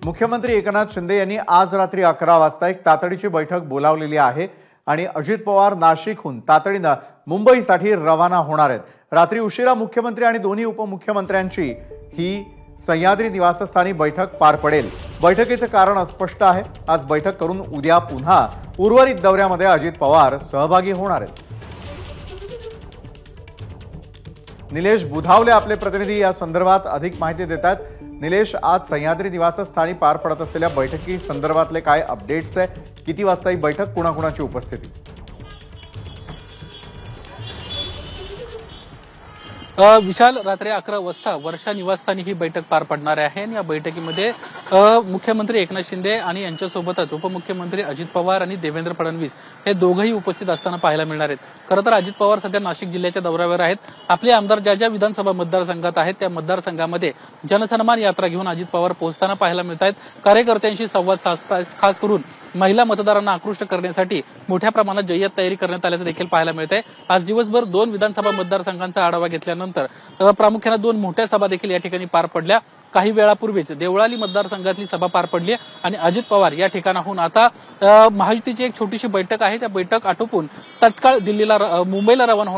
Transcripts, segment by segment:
मुख्यमंत्री एकनाथ शिंदे यांनी आज रात्री 11 वाजता एक तातडीची बैठक बोलावलेली आहे आणि अजित पवार नाशिकहून तातडीने मुंबईसाठी रवाना होणार आहेत। रात्री उशिरा मुख्यमंत्री आणि दोन्ही उपमुख्यमंत्र्यांची ही सह्याद्री निवासस्थानी बैठक पार पडेल। बैठकीचे कारण अस्पष्ट आहे। आज बैठक करून उद्या पुन्हा उर्वरित दौऱ्यामध्ये अजित पवार सहभागी होणार आहेत। निलेश बुधावले आपले प्रतिनिधी या संदर्भात अधिक माहिती देतात। निलेश, आज सह्याद्री निवासस्थानी पार पडत असलेल्या बैठकी संदर्भातले काय अपडेट्स आहे? किती वाजता ही बैठक, कुणाकुणाची उपस्थिती? विशाल, रात्री 11 वाजता वर्षा निवासस्थानी ही बैठक पार पडणार आहे आणि या बैठकीमध्ये मुख्यमंत्री एकनाथ शिंदे आणि यांच्यासोबतच उपमुख्यमंत्री अजित पवार आणि देवेंद्र फडणवीस हे दोघंही उपस्थित असताना पाहायला मिळणार आहेत। खरं तर अजित पवार सध्या नाशिक जिल्ह्याच्या दौऱ्यावर आहेत। आपले आमदार ज्या विधानसभा मतदारसंघात आहेत त्या मतदारसंघामध्ये जनसन्मान यात्रा घेऊन अजित पवार पोहोचताना पाहायला मिळत आहेत। कार्यकर्त्यांशी संवाद साधतात, खास करून महिला मतदारांना आकृष्ट करण्यासाठी मोठ्या प्रमाणात जय्यत तयारी करण्यात आल्याचं देखील पाहायला मिळत आहे। आज दिवसभर 2 विधानसभा मतदारसंघांचा आढावा घेतल्यानंतर प्रामुख्याने 2 मोठ्या सभा देखील या ठिकाणी पार पडल्या। काही वेळापूर्वीच देवळाली मतदारसंघातली सभा पार पडली आणि अजित पवार या ठिकाणाहून आता महायुतीची एक छोटीशी बैठक आहे, त्या बैठक आटोपून तत्काळ मुंबईला रवाना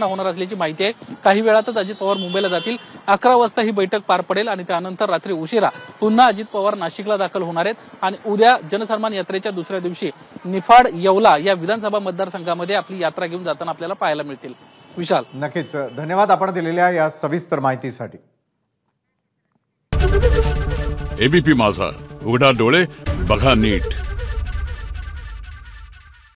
होणार असल्याची माहिती आहे। काही वेळातच अजित पवार मुंबईला जातील। 11 वाजता ही बैठक पार पडेल आणि त्यानंतर रात्री उशिरा पुन्हा अजित पवार नाशिकला दाखल होणार आहेत आणि उद्या जनसन्मान यात्रेच्या दुसऱ्या दिवशी निफाड, येवला या विधानसभा मतदारसंघामध्ये आपली यात्रा घेऊन जाताना आपल्याला पाहायला मिळतील। विशाल, नक्कीच धन्यवाद आपण दिलेल्या या सविस्तर माहितीसाठी। एबीपी माझा, उघडा डोळे बघा नीट।